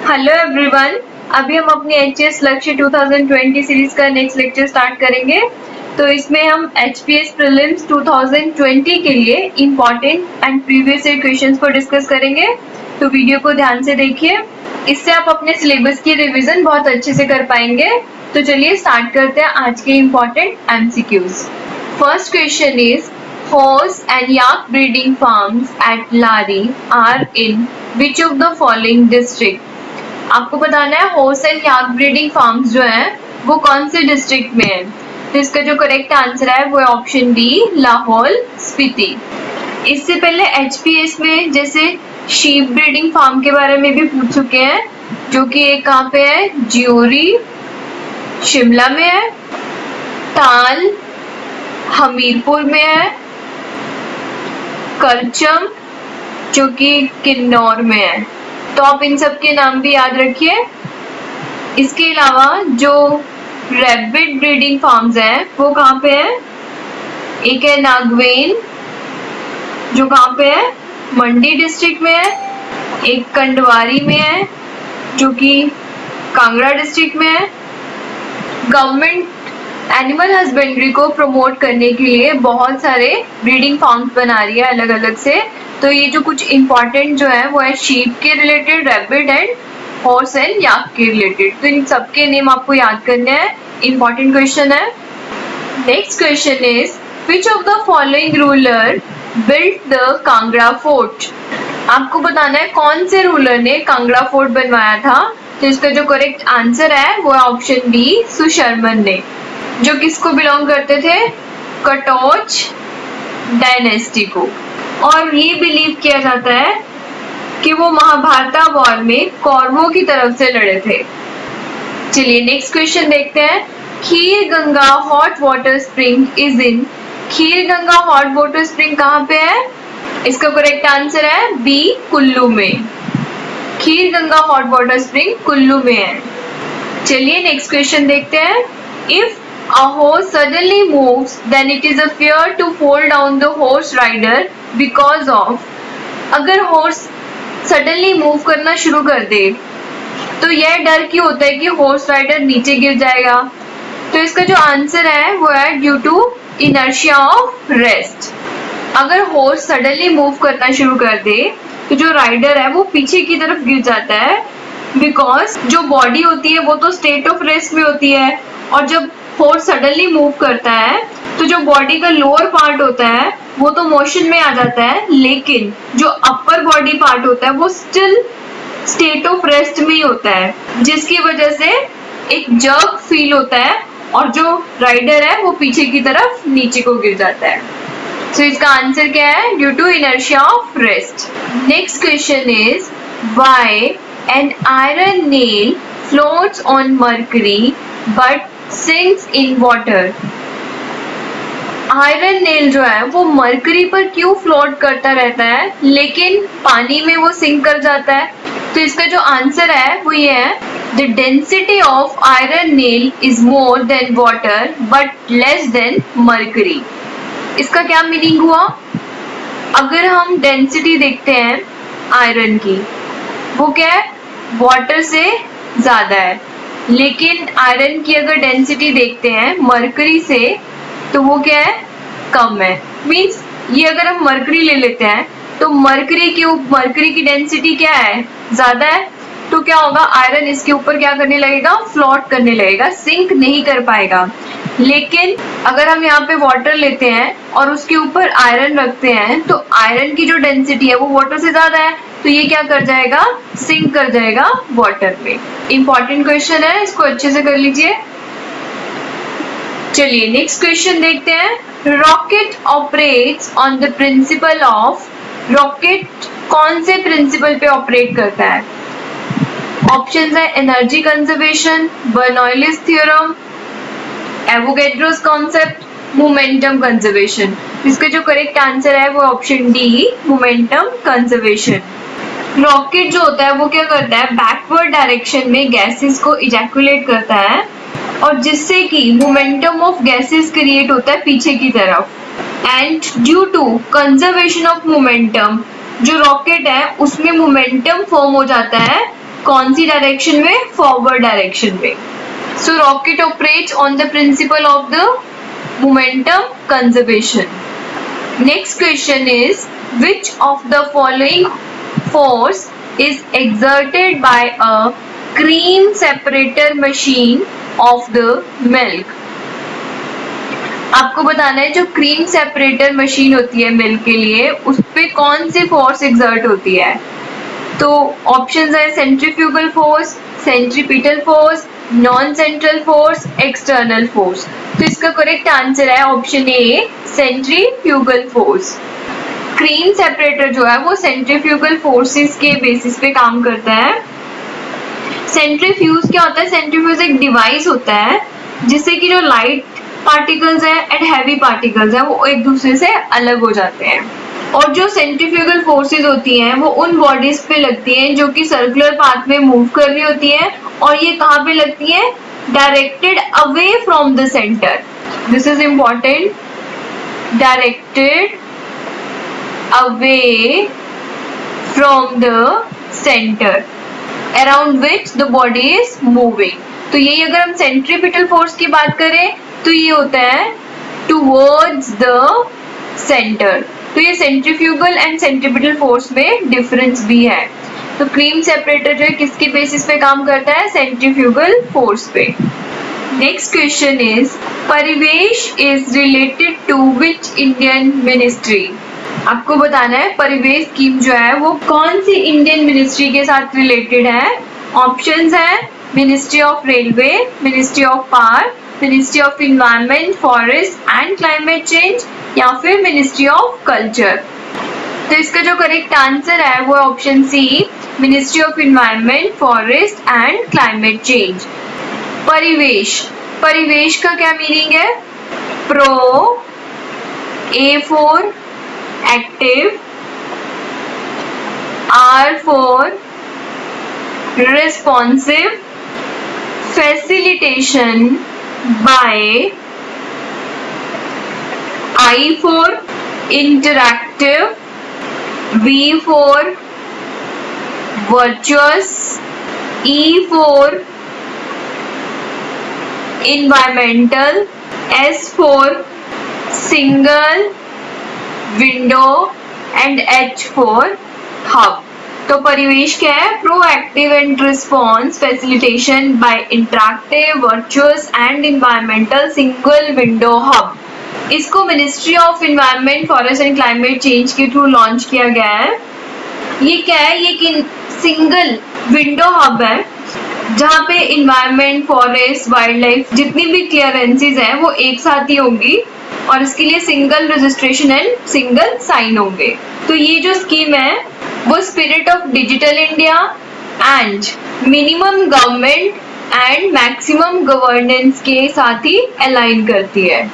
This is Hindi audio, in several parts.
हेलो एवरीवन, अभी हम अपनी एचएस लक्ष्य 2020 सीरीज का नेक्स्ट लेक्चर स्टार्ट करेंगे। तो इसमें हम एचपीएस प्रीलिम्स 2020 के लिए important and previous year questions को डिस्कस करेंगे। तो वीडियो को ध्यान से देखिए, इससे आप अपने सिलेबस की रिवीजन बहुत अच्छे से कर पाएंगे। तो चलिए स्टार्ट करते हैं आज के important MCQs. First question is horse and yak breeding farms at Lari are in which of the following district? आपको बताना है horse and yak breeding farms जो हैं वो कौन से डिस्ट्रिक्ट में है। तो इसका जो करेक्ट आंसर है वो है ऑप्शन डी, लाहौल स्पीति। इससे पहले एचपीएस में जैसे शीप ब्रीडिंग फार्म के बारे में भी पूछ चुके हैं, जो कि एक कहाँ पे है, ज्योरी शिमला में है, ताल हमीरपुर में है, करचम जो कि किन्नौर में है। तो आप इन सब के नाम भी याद रखिए। इसके अलावा जो रैबिट ब्रीडिंग फार्म्स हैं वो कहाँ पे है, एक है नागवेन जो कहाँ पे है, मंडी डिस्ट्रिक्ट में है, एक कंडवारी में है जो कि कांगड़ा डिस्ट्रिक्ट में है। गवर्नमेंट एनिमल हस्बेंड्री को प्रमोट करने के लिए बहुत सारे ब्रीडिंग फार्म्स बना रही है अलग अलग से। तो ये जो कुछ इम्पोर्टेंट जो है वो है शीप के related, rabbit and horse and yak के रिलेटेड। तो इन सबके नेम आपको याद करने हैं, इम्पोर्टेंट क्वेश्चन है। Next question is which of the following ruler built the Kangra fort? आपको बताना है कौन से रूलर ने कांगड़ा फोर्ट बनवाया था। तो इसका जो करेक्ट आंसर है वो है ऑप्शन डी, सुशर्मन ने, जो किसको बिलोंग करते थे, कटोच डायनेस्टी को। और ये बिलीव किया जाता है कि वो महाभारत वॉर में कौरवों की तरफ से लड़े थे। चलिए नेक्स्ट क्वेश्चन देखते हैं। Kheer Ganga hot water spring is in, Kheer Ganga hot water spring कहाँ पे है? इसका करेक्ट आंसर है बी, कुल्लू में। Kheer Ganga hot water spring Kullu में है। चलिए नेक्स्ट क्वेश्चन देखते हैं। If a horse suddenly moves, then it is a fear to fall down the horse rider because of, अगर horse suddenly move करना शुरू कर दे तो यह डर क्यों होता है कि horse rider नीचे गिर जाएगा? तो इसका जो आंसर है वो है due to inertia of rest। अगर horse suddenly move करना शुरू कर दे तो जो राइडर है वो पीछे की तरफ गिर जाता है, बिकॉज जो बॉडी होती है वो तो स्टेट ऑफ रेस्ट में होती है, और जब हॉर्स सडनली मूव करता है तो जो बॉडी का लोअर पार्ट होता है वो तो मोशन में आ जाता है, लेकिन जो अपर बॉडी पार्ट होता है वो स्टिल स्टेट ऑफ रेस्ट में ही होता है, जिसकी वजह से एक जर्क फील होता है और जो राइडर है वो पीछे की तरफ नीचे को गिर जाता है। तो इसका आंसर क्या है, due to inertia of rest. Next question is why an iron nail floats on mercury but sinks in water? Iron nail जो है वो मरकरी पर क्यों फ्लोट करता रहता है लेकिन पानी में वो सिंक कर जाता है? तो इसका जो आंसर है वो ये है, the density of iron nail is more than water but less than mercury. इसका क्या मीनिंग हुआ? अगर हम डेंसिटी देखते हैं आयरन की, वो क्या है, वाटर से ज्यादा है, लेकिन आयरन की अगर डेंसिटी देखते हैं मरकरी से तो वो क्या है, कम है। मींस ये अगर हम मरकरी ले लेते हैं तो मरकरी की डेंसिटी क्या है, ज्यादा है, तो क्या होगा, आयरन इसके ऊपर क्या करने लगेगा, फ्लोट करने लगेगा, सिंक नहीं कर पाएगा। लेकिन अगर हम यहाँ पे वाटर लेते हैं और उसके ऊपर आयरन रखते हैं तो आयरन की जो डेंसिटी है वो वाटर से ज्यादा है, तो ये क्या कर जाएगा, सिंक कर जाएगा वाटर में। इंपॉर्टेंट क्वेश्चन है, इसको अच्छे से कर लीजिए। चलिए नेक्स्ट क्वेश्चन देखते हैं। Rocket operates on the principle of, rocket कौन से प्रिंसिपल पे ऑपरेट करता है? ऑप्शंस है energy conservation, Bernoulli's theorem, Avogadro's concept, momentum conservation. इसका जो करेक्ट आंसर है वो option D, momentum conservation. Rocket जो होता है वो क्या करता है, बैकवर्ड डायरेक्शन में गैसेस को इजैकुलेट करता है, और जिससे कि मोमेंटम ऑफ गैसेस क्रिएट होता है पीछे की तरफ, and due to conservation of momentum जो रॉकेट है उसमें मोमेंटम फॉर्म हो जाता है कौन सी डायरेक्शन में? फॉरवर्ड डायरेक्शन में। So rocket operates on the principle of the momentum conservation. Next question is which of the following force is exerted by a cream separator machine of the milk? आपको बताना है जो क्रीम सेपरेटर मशीन होती है मिल्क के लिए उस पे कौन सी फोर्स एग्जर्ट होती है। तो ऑप्शंस है centrifugal force, centripetal force, non central force, external force. तो इसका करेक्ट आंसर है option A, centrifugal force. Cream separator जो है वो सेंट्रीफ्यूगल फोर्सेस के बेसिस पे काम करता है। सेंट्रीफ्यूज क्या होता है? सेंट्रीफ्यूज एक डिवाइस होता है जिससे कि जो लाइट पार्टिकल्स हैं एंड हैवी पार्टिकल्स हैं वो एक दूसरे से अलग हो जाते हैं। और जो सेंट्रीफ्यूगल फोर्सेस होती हैं वो उन बॉडीज पे लगती हैं जो कि सर्कुलर पाथ में मूव कर रही होती हैं। और ये कहाँ पे लगती हैं? Directed away from the centre. This is important, directed away from the center around which the body is moving। तो यही अगर हम सेंट्रीपिटल फोर्स की बात करें तो ये होता है towards the center। तो ये सेंट्रीफ्यूगल एंड सेंट्रीपिटल फोर्स में डिफरेंस भी है। तो क्रीम सेपरेटर जो है किसके बेसिस पे काम करता है? सेंट्रीफ्यूगल फोर्स पे। Next question is Parivesh is related to which Indian ministry? आपको बताना है परिवेश स्कीम जो है वो कौन सी इंडियन मिनिस्ट्री के साथ रिलेटेड है। ऑप्शंस है ministry of railway, ministry of power, ministry of environment, forest and climate change या फिर मिनिस्ट्री ऑफ कल्चर। तो इसका जो करेक्ट आंसर है वो option C, ministry of environment, forest and climate change. Parivesh, Parivesh का क्या मीनिंग है? Pro, A for active, R for responsive, facilitation by, I for interactive, V for virtuous, E for environmental, S for single window and H for hub. तो परिवेश क्या है? Proactive and response, facilitation by interactive, virtuous and environmental single window hub. इसको ministry of environment, forest and climate change के थ्रू लॉन्च किया गया है। ये क्या है? ये सिंगल विंडो हब है जहाँ पे इन्वायरमेंट, फॉरेस्ट, वाइल्ड लाइफ जितनी भी क्लियरेंसेस हैं वो एक साथ ही होंगी और इसके लिए single registration and single sign होंगे। तो ये जो स्कीम है वो spirit of digital India and minimum government and maximum governance के साथ ही अलाइन करती है।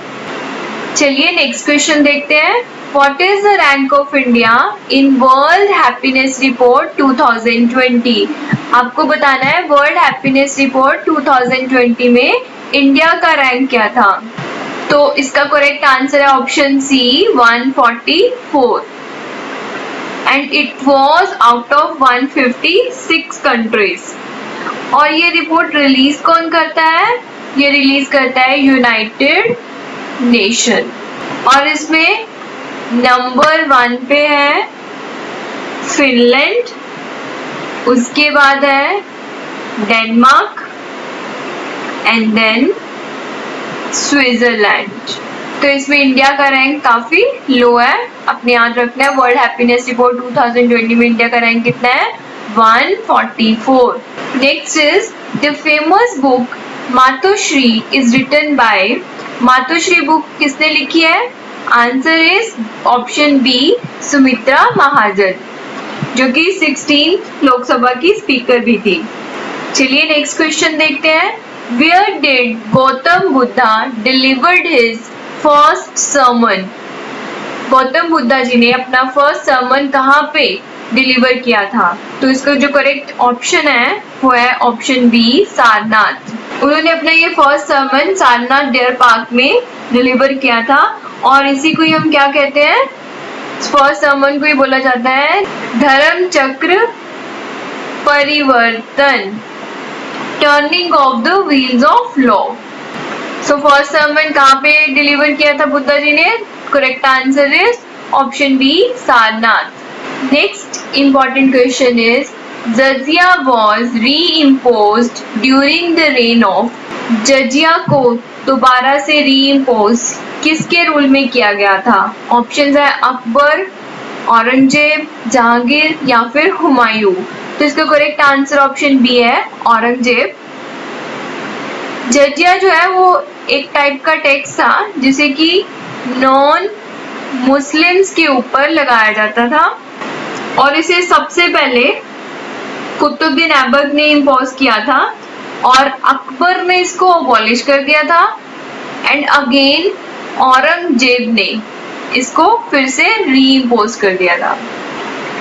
चलिए नेक्स्ट क्वेश्चन देखते हैं। What is the rank of India in world happiness report 2020? आपको बताना है वर्ल्ड हैप्पीनेस रिपोर्ट 2020 में इंडिया का रैंक क्या था। तो इसका करेक्ट आंसर है option C, 144 and it was out of 156 countries. और ये रिपोर्ट रिलीज कौन करता है? ये रिलीज करता है यूनाइटेड नेशन। और इसमें नंबर 1 पे है फिनलैंड, उसके बाद है डेनमार्क एंड देन स्विट्जरलैंड। तो इसमें इंडिया का रैंक काफी लो है, अपने याद रखना है। वर्ल्ड हैप्पीनेस रिपोर्ट 2020 में इंडिया का रैंक कितना है? 144। Next is the famous book Matoshri is written by. Matoshri book किसने लिखी है? Answer is option B, Sumitra Mahajan, जो कि 16th लोकसभा की स्पीकर भी थी। चलिए नेक्स्ट क्वेश्चन देखते हैं। Where did Gautam Buddha delivered his first sermon? Gautam Buddha ji ने अपना फर्स्ट सर्मन कहाँ पे डिलीवर किया था? तो इसका जो करेक्ट ऑप्शन है वो है ऑप्शन बी, सारनाथ। उन्होंने अपना ये first sermon Sarnath deer park में डिलीवर किया था और इसी को ही हम क्या कहते हैं? फर्स्ट सर्मन को ही बोला जाता है धर्म चक्र परिवर्तन, turning of the wheels of law. So first sermon कहाँ पे डिलीवर किया था बुद्धा जी ने? Correct answer is option B, Sarnath. Next important question is jizya was reimposed during the reign of. जजिया को दोबारा से री-इम्पोज किसके रूल में किया गया था? ऑप्शन है अकबर, औरंगजेब, जहांगीर या फिर हुमायूं। तो इसका करेक्ट आंसर ऑप्शन बी है, औरंगजेब। जजिया जो है वो एक टाइप का टैक्स था जिसे कि नॉन मुस्लिम्स के ऊपर लगाया जाता था और इसे सबसे पहले कुतुबुद्दीन ऐबक ने इम्पोज किया था और अकबर ने इसको अबॉलिश कर दिया था एंड अगेन औरंगजेब ने इसको फिर से री इम्पोज कर दिया था।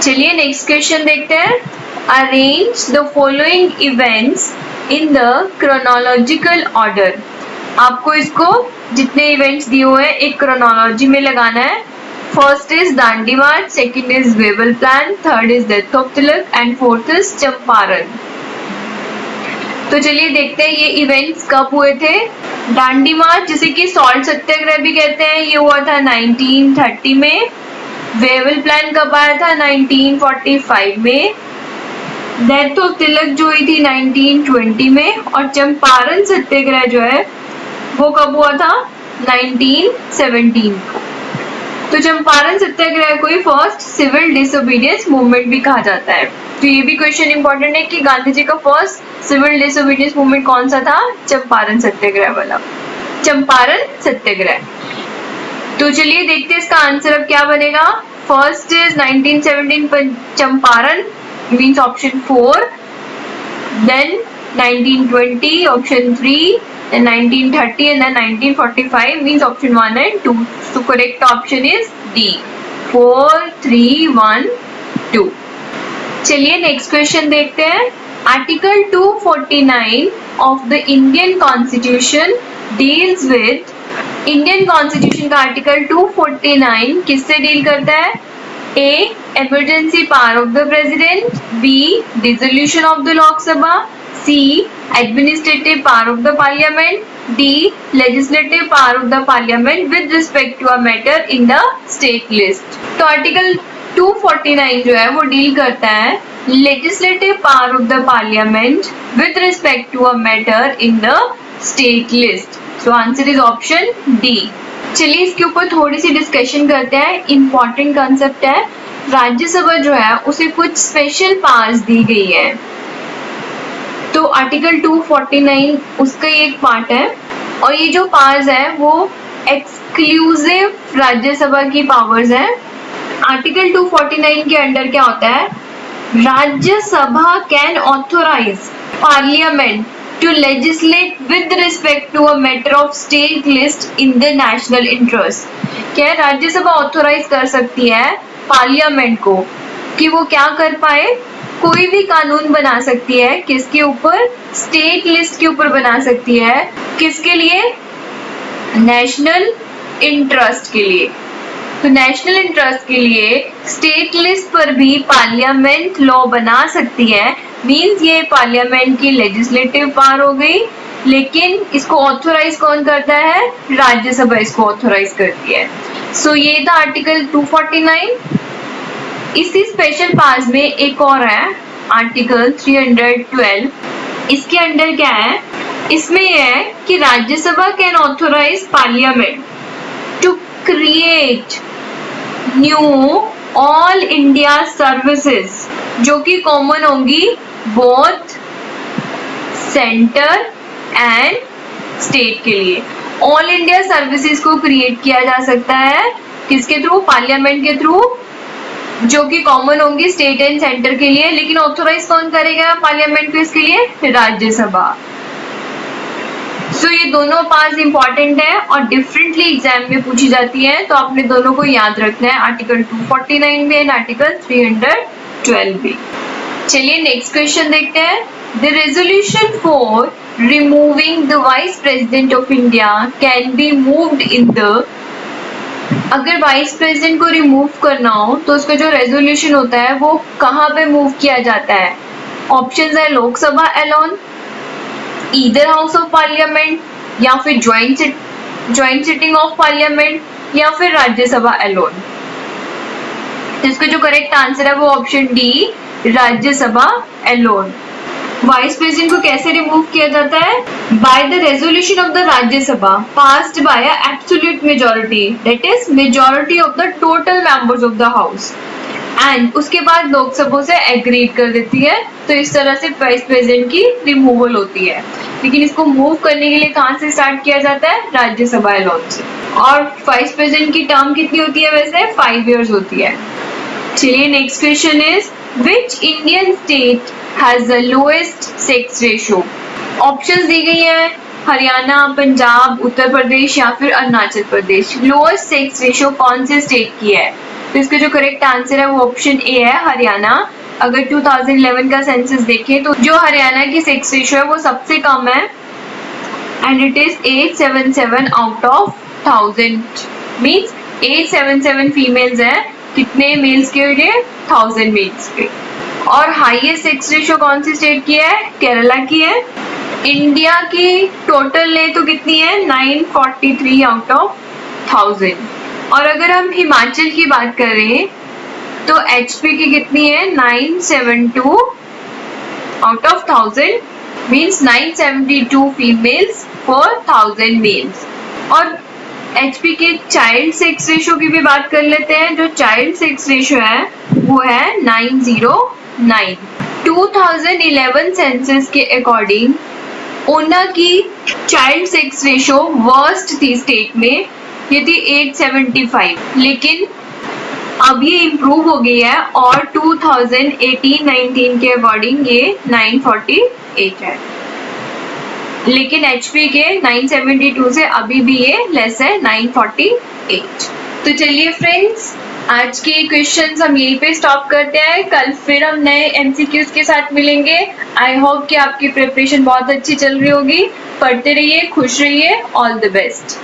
चलिए नेक्स्ट क्वेश्चन देखते हैं। Arrange the following events in the chronological order. आपको इसको जितने इवेंट्स दिए हुए हैं एक क्रोनोलॉजी में लगाना है। First is Dandi March, second is Wavell plan, third is death of Tilak and fourth is Champaran. तो चलिए देखते हैं ये इवेंट्स कब हुए थे। दांडी मार्च जिसे कि सॉल्ट सत्याग्रह भी कहते हैं, ये हुआ था 1930 में। वेवल प्लान कब आया था? 1945 में। डेथ ऑफ तिलक जो हुई थी 1920 में और चंपारण सत्याग्रह जो है वो कब हुआ था? 1917। तो चंपारण सत्याग्रह को ही फर्स्ट सिविल डिसोबीडियंस मूवमेंट भी कहा जाता है। तो ये भी क्वेश्चन इंपॉर्टेंट है कि गांधी जी का फर्स्ट सिविल डिसोबीडियंस मूवमेंट कौन सा था? चंपारण सत्याग्रह वाला, चंपारण सत्याग्रह। तो चलिए देखते हैं इसका आंसर अब क्या बनेगा। First is 1917 Champaran means option 4, then 1920 option 3, then 1930 and then 1945 means option 1 and 2. So correct option is D, 4, 3, 1, 2. चलिए नेक्स्ट क्वेश्चन देखते हैं। Article 249 of the Indian constitution deals with. Indian constitution का आर्टिकल 249 किससे डील करता है? A. Emergency power of the president. B. Dissolution of the Lok Sabha. C. Administrative power of the parliament. D. Legislative power of the parliament with respect to a matter in the state list. तो आर्टिकल 249 जो है वो डील करता है legislative power of the parliament with respect to a matter in the state list. So answer is option D. चलिए इसके ऊपर थोड़ी सी डिस्कशन करते हैं। इम्पॉर्टेंट कंसेप्ट है। राज्यसभा जो है उसे कुछ स्पेशल पावर्स दी गई है। तो आर्टिकल 249 उसका ही एक पार्ट है और ये जो पावर्स है वो एक्सक्लूसिव राज्यसभा की पावर्स है। आर्टिकल 249 के अंडर क्या होता है? Rajya Sabha can authorise parliament to legislate with respect to a matter of state list in the national interest। क्या है? राज्यसभा ऑथोराइज कर सकती है पार्लियामेंट को कि वो क्या कर पाए, कोई भी कानून बना सकती है। किसके ऊपर? स्टेट लिस्ट के ऊपर बना सकती है। किसके लिए? नेशनल इंटरेस्ट के लिए। तो नेशनल इंटरेस्ट के लिए स्टेट लिस्ट पर भी पार्लियामेंट लॉ बना सकती है। मीन्स ये पार्लियामेंट की लेजिस्लेटिव पावर हो गई, लेकिन इसको ऑथोराइज कौन करता है? राज्यसभा इसको ऑथोराइज करती है। सो ये था आर्टिकल 249। इसी स्पेशल पावर्स में एक और है आर्टिकल 312। इसके अंडर क्या है? इसमें यह है कि Rajya Sabha can authorise parliament to create new all India services जो कि कॉमन होंगी बोथ सेंटर एंड स्टेट के लिए। ऑल इंडिया सर्विसेज को क्रिएट किया जा सकता है किसके थ्रू? पार्लियामेंट के थ्रू, जो कि कॉमन होंगी स्टेट एंड सेंटर के लिए। लेकिन ऑथोराइज कौन करेगा पार्लियामेंट को इसके लिए? राज्यसभा। सो ये दोनों पार्ट्स इंपॉर्टेंट है और डिफरेंटली एग्जाम में पूछी जाती है, तो आपने दोनों को याद रखना है, आर्टिकल 249 भी एंड आर्टिकल 312 भी। चलिए नेक्स्ट क्वेश्चन देखते हैं। The resolution for removing the vice president of India can be moved in the. अगर वाइस प्रेसिडेंट को रिमूव करना हो तो उसका जो रेजोल्यूशन होता है वो कहाँ पे मूव किया जाता है? ऑप्शंस है Lok Sabha alone, either house of parliament, या फिर ज्वाइंट सिटिंग ऑफ पार्लियामेंट, या फिर राज्यसभा एलोन। तो इसका जो करेक्ट आंसर है वो option D, Rajya Sabha alone. Vice president को कैसे रिमूव किया जाता है? By the resolution of the Rajya Sabha passed by absolute majority, that is majority of the total members of the house, and उसके बाद लोकसभा से एग्रीड कर देती है। तो इस तरह से वाइस प्रेसिडेंट की रिमूवल होती है। लेकिन इसको मूव करने के लिए कहाँ से स्टार्ट किया जाता है? राज्यसभा एलोन से। और वाइस प्रेसिडेंट की टर्म कितनी होती है? वैसे 5 इयर्स होती है। चलिए next question is which Indian state has the lowest sex ratio? Options दी गई हैं हरियाणा, पंजाब, उत्तर प्रदेश या फिर Arunachal Pradesh. Lowest sex ratio कौन से स्टेट की है? तो इसका जो करेक्ट आंसर है वो ऑप्शन ए है, हरियाणा। अगर 2011 का सेंसस देखें तो जो हरियाणा की सेक्स रेशियो है वो सबसे कम है, and it is 877 out of 1000, means 877 females हैं कितने मेल्स के लिए? 1000 मेल्स के। और हाईएस्ट सेक्स रेशियो कौन सी स्टेट की है? केरला की है। इंडिया की टोटल ले तो कितनी है? 943 आउट ऑफ 1000। और अगर हम हिमाचल की बात करें तो एचपी की कितनी है? 972 out of 1000, means 972 females for 1000 males. और एचपी के चाइल्ड सेक्स रेशियो की भी बात कर लेते हैं। जो चाइल्ड सेक्स रेशियो है वो है 909। 2011 सेंसस के अकॉर्डिंग ऊना की चाइल्ड सेक्स रेशियो वर्स्ट थी स्टेट में, ये थी 875, लेकिन अब ये इम्प्रूव हो गई है और 2018-19 के अकॉर्डिंग ये 948 है। लेकिन एचपी के 972 से अभी भी ये लेस है, 948। तो चलिए फ्रेंड्स, आज के क्वेश्चंस हम यहीं पे स्टॉप करते हैं। कल फिर हम नए एमसीक्यूज के साथ मिलेंगे। आई होप कि आपकी प्रिपरेशन बहुत अच्छी चल रही होगी। पढ़ते रहिए, खुश रहिए। All the best.